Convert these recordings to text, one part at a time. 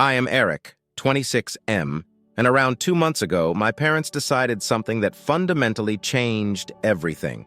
I am Eric, 26M, and around 2 months ago, my parents decided something that fundamentally changed everything.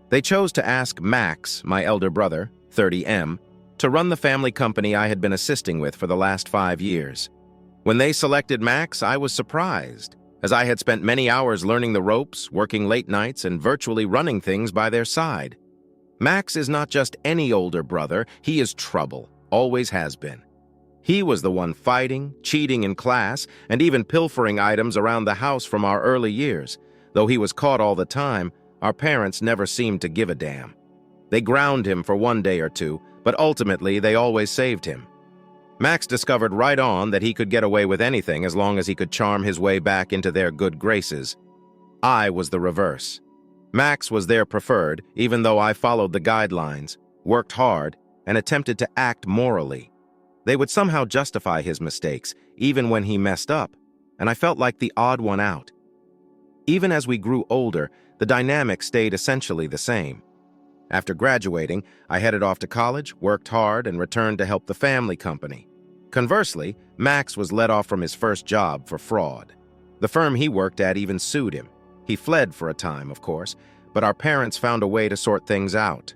They chose to ask Max, my elder brother, 30M, to run the family company I had been assisting with for the last 5 years. When they selected Max, I was surprised, as I had spent many hours learning the ropes, working late nights, and virtually running things by their side. Max is not just any older brother, he is trouble, always has been. He was the one fighting, cheating in class, and even pilfering items around the house from our early years. Though he was caught all the time, our parents never seemed to give a damn. They ground him for one day or two, but ultimately they always saved him. Max discovered right on that he could get away with anything as long as he could charm his way back into their good graces. I was the reverse. Max was their preferred, even though I followed the guidelines, worked hard, and attempted to act morally. They would somehow justify his mistakes, even when he messed up, and I felt like the odd one out. Even as we grew older, the dynamic stayed essentially the same. After graduating, I headed off to college, worked hard, and returned to help the family company. Conversely, Max was let off from his first job for fraud. The firm he worked at even sued him. He fled for a time, of course, but our parents found a way to sort things out.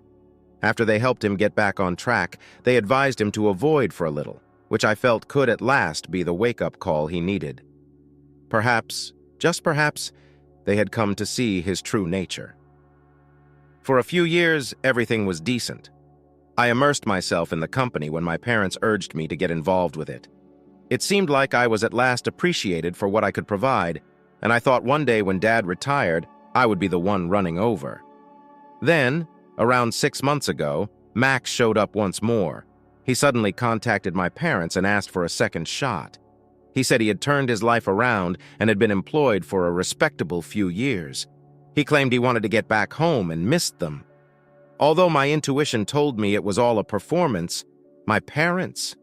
After they helped him get back on track, they advised him to avoid for a little, which I felt could at last be the wake-up call he needed. Perhaps, just perhaps, they had come to see his true nature. For a few years, everything was decent. I immersed myself in the company when my parents urged me to get involved with it. It seemed like I was at last appreciated for what I could provide, and I thought one day when Dad retired, I would be the one running over. Then, around 6 months ago, Max showed up once more. He suddenly contacted my parents and asked for a second shot. He said he had turned his life around and had been employed for a respectable few years. He claimed he wanted to get back home and missed them. Although my intuition told me it was all a performance, my parents,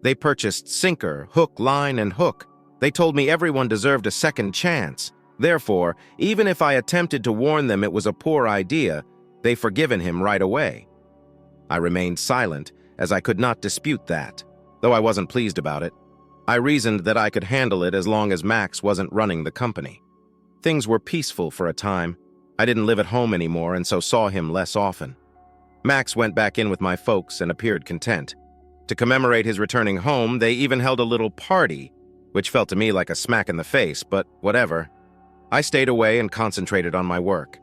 they purchased sinker, hook, line, and hook. They told me everyone deserved a second chance. Therefore, even if I attempted to warn them it was a poor idea, they forgiven him right away. I remained silent, as I could not dispute that, though I wasn't pleased about it. I reasoned that I could handle it as long as Max wasn't running the company. Things were peaceful for a time. I didn't live at home anymore and so saw him less often. Max went back in with my folks and appeared content. To commemorate his returning home, they even held a little party, which felt to me like a smack in the face, but whatever. I stayed away and concentrated on my work.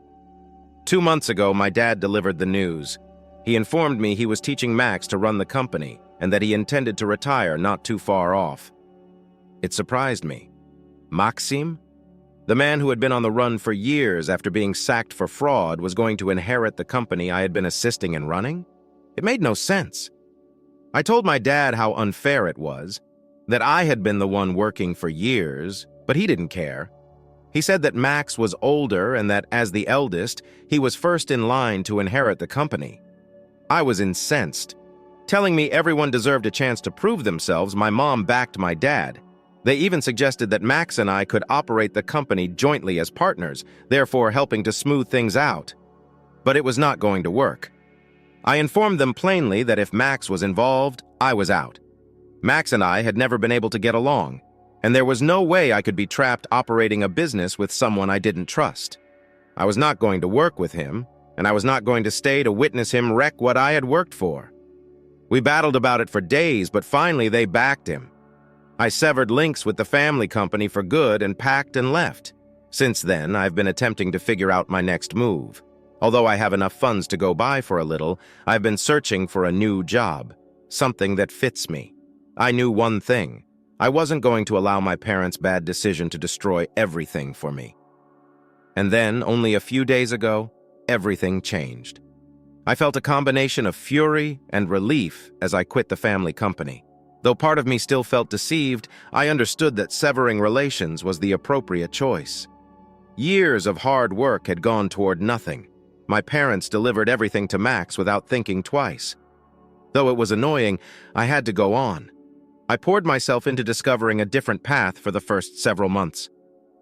2 months ago, my dad delivered the news. He informed me he was teaching Max to run the company and that he intended to retire not too far off. It surprised me. Maxim, the man who had been on the run for years after being sacked for fraud, was going to inherit the company I had been assisting in running? It made no sense. I told my dad how unfair it was, that I had been the one working for years, but he didn't care. He said that Max was older and that, as the eldest, he was first in line to inherit the company. I was incensed. Telling me everyone deserved a chance to prove themselves, my mom backed my dad. They even suggested that Max and I could operate the company jointly as partners, therefore helping to smooth things out. But it was not going to work. I informed them plainly that if Max was involved, I was out. Max and I had never been able to get along, and there was no way I could be trapped operating a business with someone I didn't trust. I was not going to work with him, and I was not going to stay to witness him wreck what I had worked for. We battled about it for days, but finally they backed him. I severed links with the family company for good and packed and left. Since then, I've been attempting to figure out my next move. Although I have enough funds to go by for a little, I've been searching for a new job, something that fits me. I knew one thing. I wasn't going to allow my parents' bad decision to destroy everything for me. And then, only a few days ago, everything changed. I felt a combination of fury and relief as I quit the family company. Though part of me still felt deceived, I understood that severing relations was the appropriate choice. Years of hard work had gone toward nothing. My parents delivered everything to Max without thinking twice. Though it was annoying, I had to go on. I poured myself into discovering a different path for the first several months.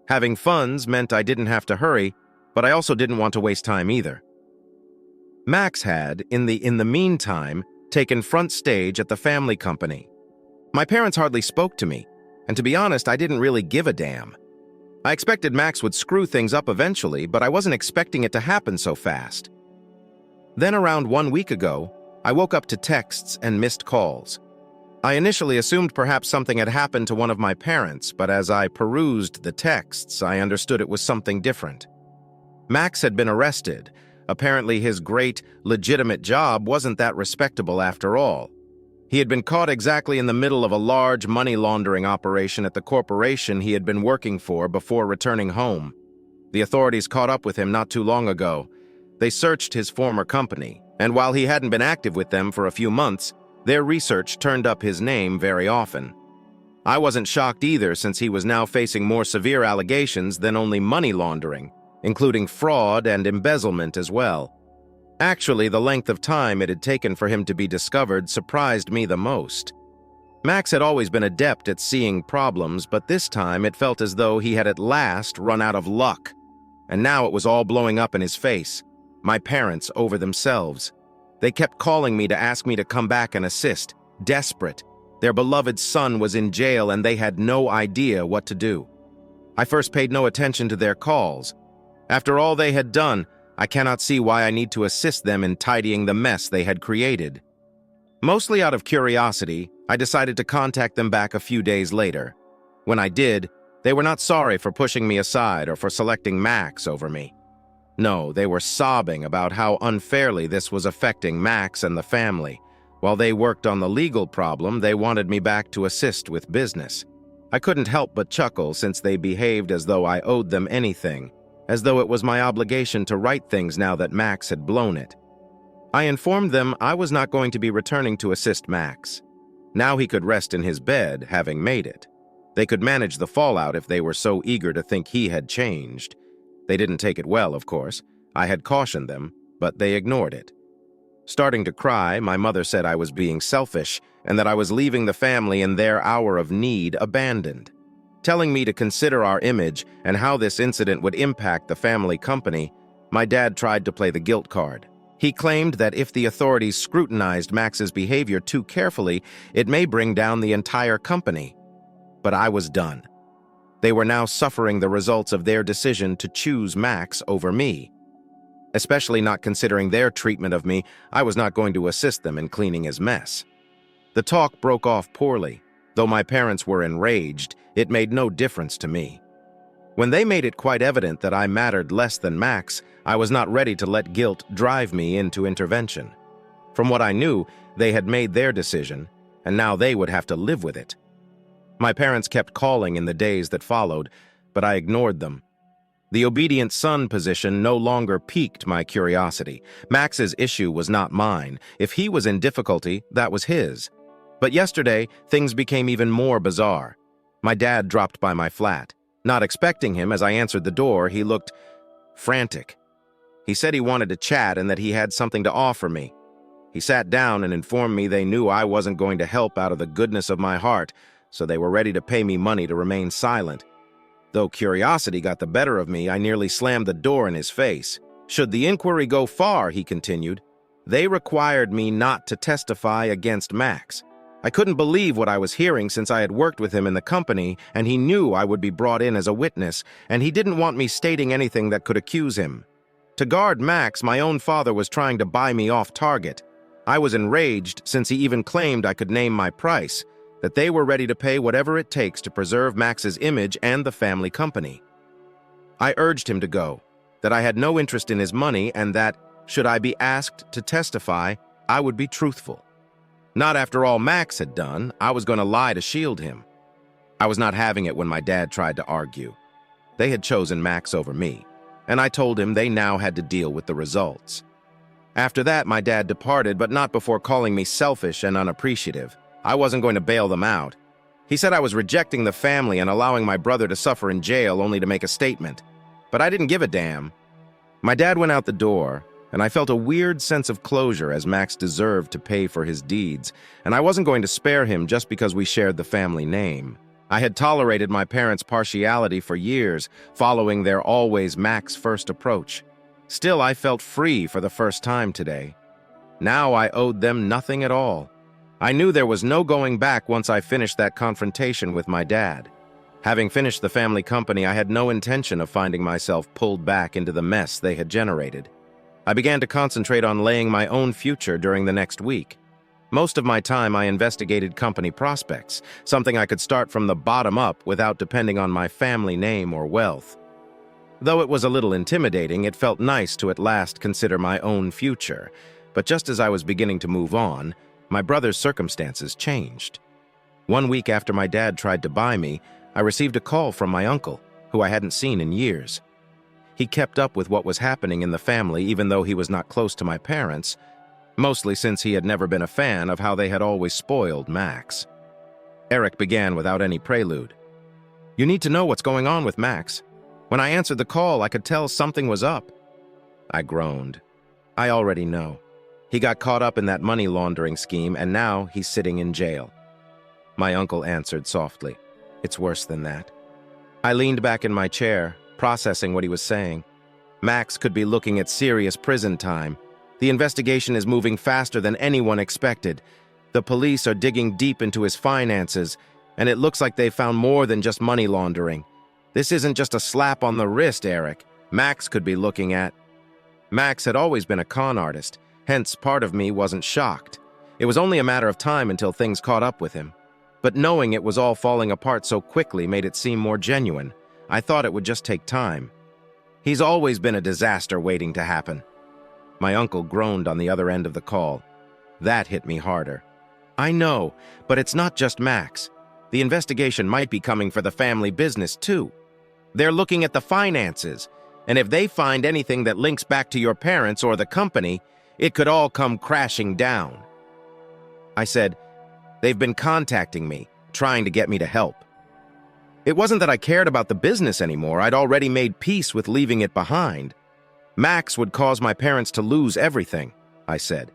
Having funds meant I didn't have to hurry, but I also didn't want to waste time either. Max had, in the meantime, taken front stage at the family company. My parents hardly spoke to me, and to be honest, I didn't really give a damn. I expected Max would screw things up eventually, but I wasn't expecting it to happen so fast. Then around 1 week ago, I woke up to texts and missed calls. I initially assumed perhaps something had happened to one of my parents, but as I perused the texts, I understood it was something different. Max had been arrested. Apparently his great, legitimate job wasn't that respectable after all. He had been caught exactly in the middle of a large money laundering operation at the corporation he had been working for before returning home. The authorities caught up with him not too long ago. They searched his former company, and while he hadn't been active with them for a few months, their research turned up his name very often. I wasn't shocked either, since he was now facing more severe allegations than only money laundering, including fraud and embezzlement as well. Actually, the length of time it had taken for him to be discovered surprised me the most. Max had always been adept at seeing problems, but this time it felt as though he had at last run out of luck. And now it was all blowing up in his face. My parents over themselves. They kept calling me to ask me to come back and assist, desperate. Their beloved son was in jail and they had no idea what to do. I first paid no attention to their calls. After all they had done, I cannot see why I need to assist them in tidying the mess they had created. Mostly out of curiosity, I decided to contact them back a few days later. When I did, they were not sorry for pushing me aside or for selecting Max over me. No, they were sobbing about how unfairly this was affecting Max and the family. While they worked on the legal problem, they wanted me back to assist with business. I couldn't help but chuckle, since they behaved as though I owed them anything, as though it was my obligation to right things now that Max had blown it. I informed them I was not going to be returning to assist Max. Now he could rest in his bed, having made it. They could manage the fallout if they were so eager to think he had changed. They didn't take it well, of course. I had cautioned them, but they ignored it. Starting to cry, my mother said I was being selfish and that I was leaving the family in their hour of need abandoned. Telling me to consider our image and how this incident would impact the family company, my dad tried to play the guilt card. He claimed that if the authorities scrutinized Max's behavior too carefully, it may bring down the entire company. But I was done. They were now suffering the results of their decision to choose Max over me. Especially not considering their treatment of me, I was not going to assist them in cleaning his mess. The talk broke off poorly. Though my parents were enraged, it made no difference to me. When they made it quite evident that I mattered less than Max, I was not ready to let guilt drive me into intervention. From what I knew, they had made their decision, and now they would have to live with it. My parents kept calling in the days that followed, but I ignored them. The obedient son position no longer piqued my curiosity. Max's issue was not mine. If he was in difficulty, that was his. But yesterday, things became even more bizarre. My dad dropped by my flat. Not expecting him, as I answered the door, he looked frantic. He said he wanted to chat and that he had something to offer me. He sat down and informed me they knew I wasn't going to help out of the goodness of my heart, so they were ready to pay me money to remain silent. Though curiosity got the better of me, I nearly slammed the door in his face. Should the inquiry go far, he continued, they required me not to testify against Max. I couldn't believe what I was hearing, since I had worked with him in the company and he knew I would be brought in as a witness, and he didn't want me stating anything that could accuse him. To guard Max, my own father was trying to buy me off target. I was enraged, since he even claimed I could name my price, that they were ready to pay whatever it takes to preserve Max's image and the family company. I urged him to go, that I had no interest in his money, and that, should I be asked to testify, I would be truthful. Not after all Max had done. I was going to lie to shield him. I was not having it when my dad tried to argue. They had chosen Max over me, and I told him they now had to deal with the results. After that, my dad departed, but not before calling me selfish and unappreciative. I wasn't going to bail them out. He said I was rejecting the family and allowing my brother to suffer in jail only to make a statement. But I didn't give a damn. My dad went out the door, and I felt a weird sense of closure, as Max deserved to pay for his deeds, and I wasn't going to spare him just because we shared the family name. I had tolerated my parents' partiality for years, following their always Max-first approach. Still, I felt free for the first time today. Now I owed them nothing at all. I knew there was no going back once I finished that confrontation with my dad. Having finished the family company, I had no intention of finding myself pulled back into the mess they had generated. I began to concentrate on laying my own future during the next week. Most of my time I investigated company prospects, something I could start from the bottom up without depending on my family name or wealth. Though it was a little intimidating, it felt nice to at last consider my own future. But just as I was beginning to move on, my brother's circumstances changed. 1 week after my dad tried to buy me, I received a call from my uncle, who I hadn't seen in years. He kept up with what was happening in the family even though he was not close to my parents, mostly since he had never been a fan of how they had always spoiled Max. Eric began without any prelude. "You need to know what's going on with Max. When I answered the call, I could tell something was up." I groaned. "I already know. He got caught up in that money laundering scheme, and now he's sitting in jail." My uncle answered softly, "It's worse than that." I leaned back in my chair, processing what he was saying. Max could be looking at serious prison time. The investigation is moving faster than anyone expected. The police are digging deep into his finances, and it looks like they found more than just money laundering. This isn't just a slap on the wrist, Eric. Max could be looking at... Max had always been a con artist, hence part of me wasn't shocked. It was only a matter of time until things caught up with him. But knowing it was all falling apart so quickly made it seem more genuine. I thought it would just take time. He's always been a disaster waiting to happen. My uncle groaned on the other end of the call. That hit me harder. "I know, but it's not just Max. The investigation might be coming for the family business, too. They're looking at the finances, and if they find anything that links back to your parents or the company, it could all come crashing down." I said, "They've been contacting me, trying to get me to help." It wasn't that I cared about the business anymore. I'd already made peace with leaving it behind. "Max would cause my parents to lose everything," I said.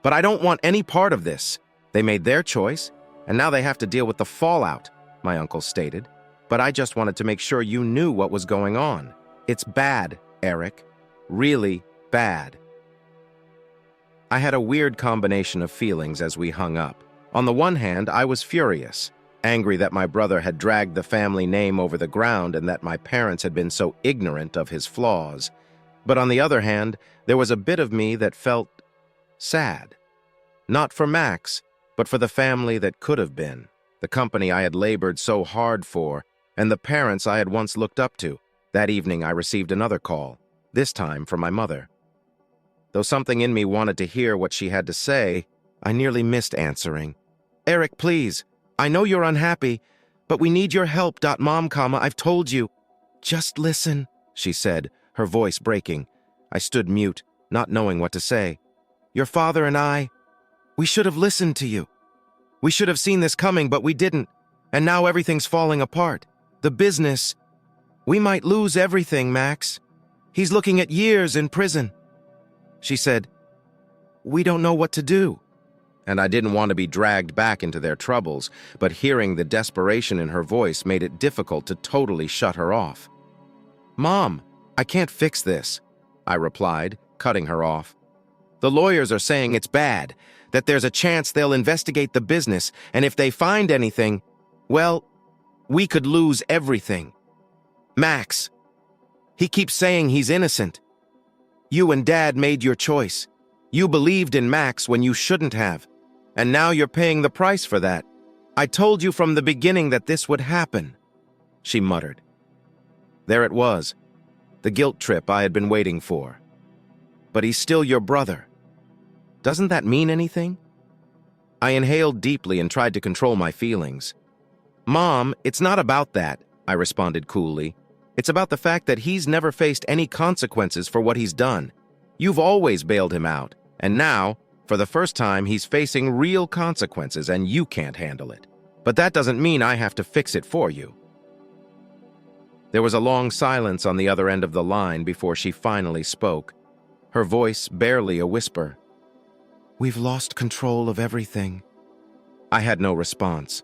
"But I don't want any part of this. They made their choice, and now they have to deal with the fallout," my uncle stated. "But I just wanted to make sure you knew what was going on. It's bad, Eric. Really bad." I had a weird combination of feelings as we hung up. On the one hand, I was furious, angry that my brother had dragged the family name over the ground and that my parents had been so ignorant of his flaws. But on the other hand, there was a bit of me that felt sad. Not for Max, but for the family that could have been, the company I had labored so hard for, and the parents I had once looked up to. That evening I received another call, this time from my mother. Though something in me wanted to hear what she had to say, I nearly missed answering. "Eric, please. I know you're unhappy, but we need your help. Mom, I've told you." "Just listen," she said, her voice breaking. I stood mute, not knowing what to say. "Your father and we should have listened to you. We should have seen this coming, but we didn't. And now everything's falling apart. The business. We might lose everything, Max. He's looking at years in prison." She said, "We don't know what to do." And I didn't want to be dragged back into their troubles, but hearing the desperation in her voice made it difficult to totally shut her off. "Mom, I can't fix this," I replied, cutting her off. "The lawyers are saying it's bad, that there's a chance they'll investigate the business, and if they find anything, well, we could lose everything. Max, he keeps saying he's innocent. You and Dad made your choice. You believed in Max when you shouldn't have, and now you're paying the price for that. I told you from the beginning that this would happen," she muttered. There it was, the guilt trip I had been waiting for. "But he's still your brother. Doesn't that mean anything?" I inhaled deeply and tried to control my feelings. "Mom, it's not about that," I responded coolly. "It's about the fact that he's never faced any consequences for what he's done. You've always bailed him out, and now, for the first time, he's facing real consequences and you can't handle it. But that doesn't mean I have to fix it for you." There was a long silence on the other end of the line before she finally spoke, her voice barely a whisper. "We've lost control of everything." I had no response.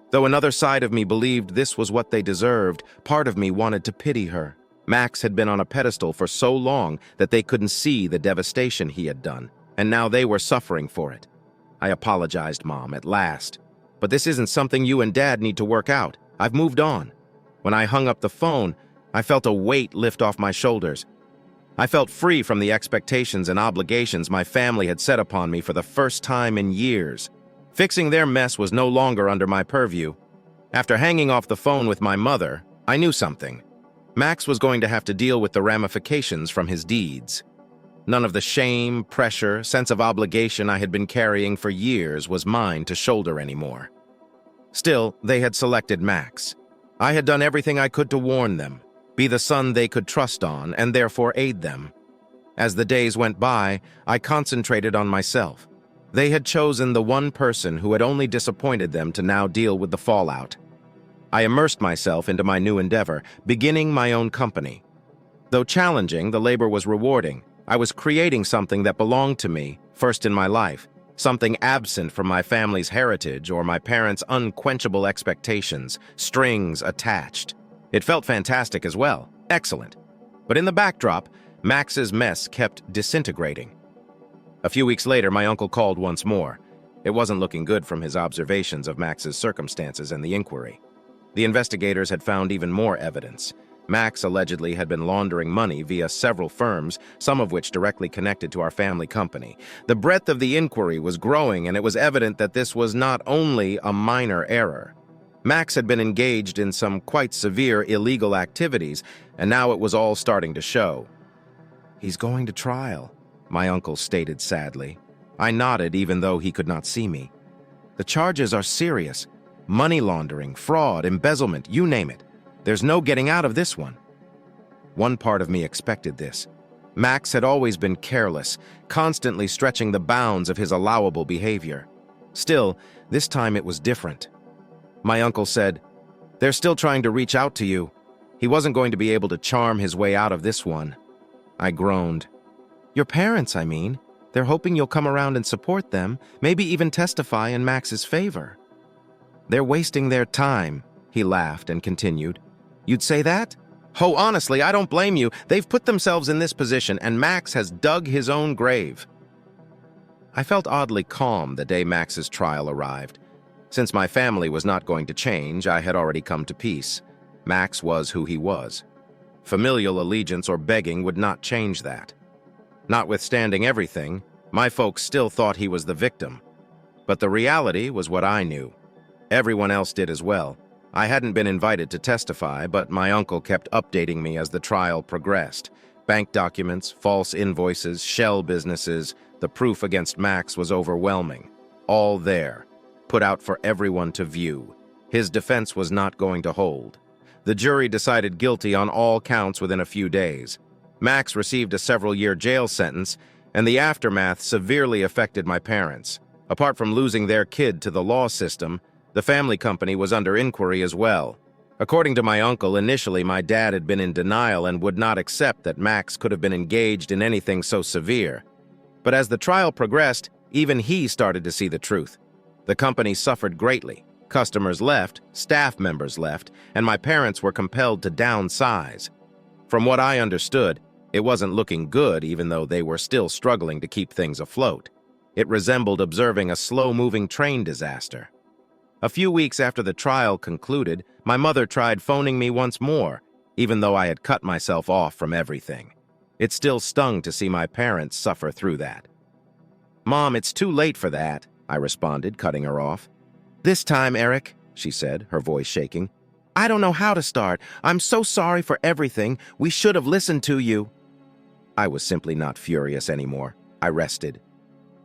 Though another side of me believed this was what they deserved, part of me wanted to pity her. Max had been on a pedestal for so long that they couldn't see the devastation he had done, and now they were suffering for it. I apologized, Mom, at last. But this isn't something you and Dad need to work out. I've moved on. When I hung up the phone, I felt a weight lift off my shoulders. I felt free from the expectations and obligations my family had set upon me for the first time in years. Fixing their mess was no longer under my purview. After hanging off the phone with my mother, I knew something. Max was going to have to deal with the ramifications from his deeds. None of the shame, pressure, sense of obligation I had been carrying for years was mine to shoulder anymore. Still, they had selected Max. I had done everything I could to warn them, be the son they could trust on, and therefore aid them. As the days went by, I concentrated on myself. They had chosen the one person who had only disappointed them to now deal with the fallout. I immersed myself into my new endeavor, beginning my own company. Though challenging, the labor was rewarding. I was creating something that belonged to me, first in my life, something absent from my family's heritage or my parents' unquenchable expectations, strings attached. It felt fantastic as well, excellent. But in the backdrop, Max's mess kept disintegrating. A few weeks later, my uncle called once more. It wasn't looking good from his observations of Max's circumstances and the inquiry. The investigators had found even more evidence. Max allegedly had been laundering money via several firms, some of which directly connected to our family company. The breadth of the inquiry was growing, and it was evident that this was not only a minor error. Max had been engaged in some quite severe illegal activities, and now it was all starting to show. "He's going to trial," my uncle stated sadly. I nodded even though he could not see me. "The charges are serious. Money laundering, fraud, embezzlement, you name it. There's no getting out of this one." One part of me expected this. Max had always been careless, constantly stretching the bounds of his allowable behavior. Still, this time it was different. My uncle said, "They're still trying to reach out to you. He wasn't going to be able to charm his way out of this one." I groaned. "Your parents, I mean. They're hoping you'll come around and support them, maybe even testify in Max's favor." "They're wasting their time," he laughed and continued. "You'd say that? Oh, honestly, I don't blame you. They've put themselves in this position, and Max has dug his own grave." I felt oddly calm the day Max's trial arrived. Since my family was not going to change, I had already come to peace. Max was who he was. Familial allegiance or begging would not change that. Notwithstanding everything, my folks still thought he was the victim. But the reality was what I knew. Everyone else did as well. I hadn't been invited to testify, but my uncle kept updating me as the trial progressed. Bank documents, false invoices, shell businesses, the proof against Max was overwhelming. All there, put out for everyone to view. His defense was not going to hold. The jury decided guilty on all counts within a few days. Max received a several-year jail sentence, and the aftermath severely affected my parents. Apart from losing their kid to the law system, the family company was under inquiry as well. According to my uncle, initially my dad had been in denial and would not accept that Max could have been engaged in anything so severe. But as the trial progressed, even he started to see the truth. The company suffered greatly. Customers left, staff members left, and my parents were compelled to downsize. From what I understood, it wasn't looking good even though they were still struggling to keep things afloat. It resembled observing a slow-moving train disaster. A few weeks after the trial concluded, my mother tried phoning me once more, even though I had cut myself off from everything. It still stung to see my parents suffer through that. "Mom, it's too late for that," I responded, cutting her off. "This time, Eric," she said, her voice shaking, "I don't know how to start. I'm so sorry for everything. We should have listened to you." I was simply not furious anymore. I rested.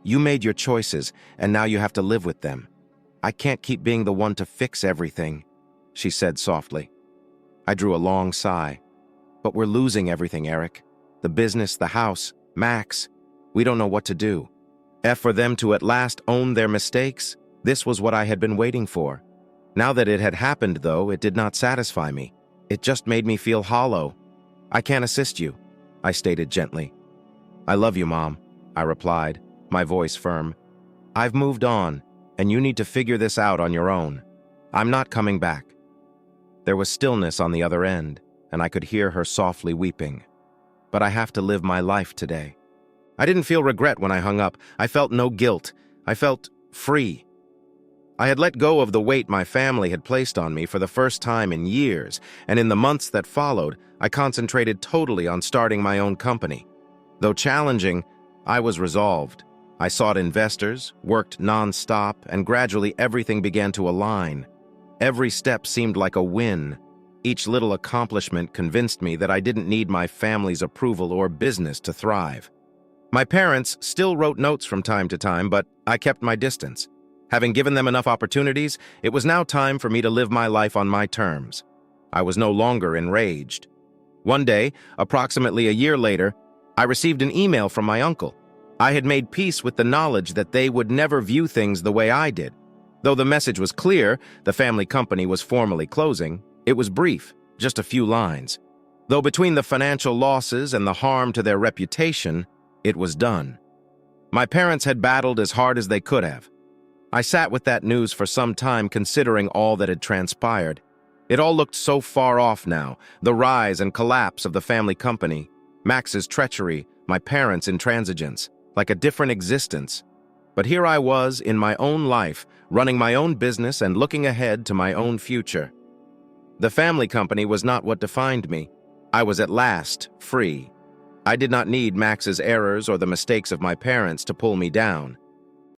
"You made your choices, and now you have to live with them. I can't keep being the one to fix everything," she said softly. I drew a long sigh. "But we're losing everything, Eric. The business, the house, Max. We don't know what to do." For them to at last own their mistakes, this was what I had been waiting for. Now that it had happened, though, it did not satisfy me. It just made me feel hollow. "I can't assist you," I stated gently. "I love you, Mom," I replied, my voice firm. "I've moved on, and you need to figure this out on your own. I'm not coming back." There was stillness on the other end, and I could hear her softly weeping. "But I have to live my life today." I didn't feel regret when I hung up. I felt no guilt. I felt free. I had let go of the weight my family had placed on me for the first time in years, and in the months that followed, I concentrated totally on starting my own company. Though challenging, I was resolved. I sought investors, worked non-stop, and gradually everything began to align. Every step seemed like a win. Each little accomplishment convinced me that I didn't need my family's approval or business to thrive. My parents still wrote notes from time to time, but I kept my distance. Having given them enough opportunities, it was now time for me to live my life on my terms. I was no longer enraged. One day, approximately a year later, I received an email from my uncle. I had made peace with the knowledge that they would never view things the way I did. Though the message was clear, the family company was formally closing, it was brief, just a few lines. Though between the financial losses and the harm to their reputation, it was done. My parents had battled as hard as they could have. I sat with that news for some time, considering all that had transpired. It all looked so far off now, the rise and collapse of the family company, Max's treachery, my parents' intransigence, like a different existence. But here I was in my own life, running my own business and looking ahead to my own future. The family company was not what defined me. I was at last free. I did not need Max's errors or the mistakes of my parents to pull me down.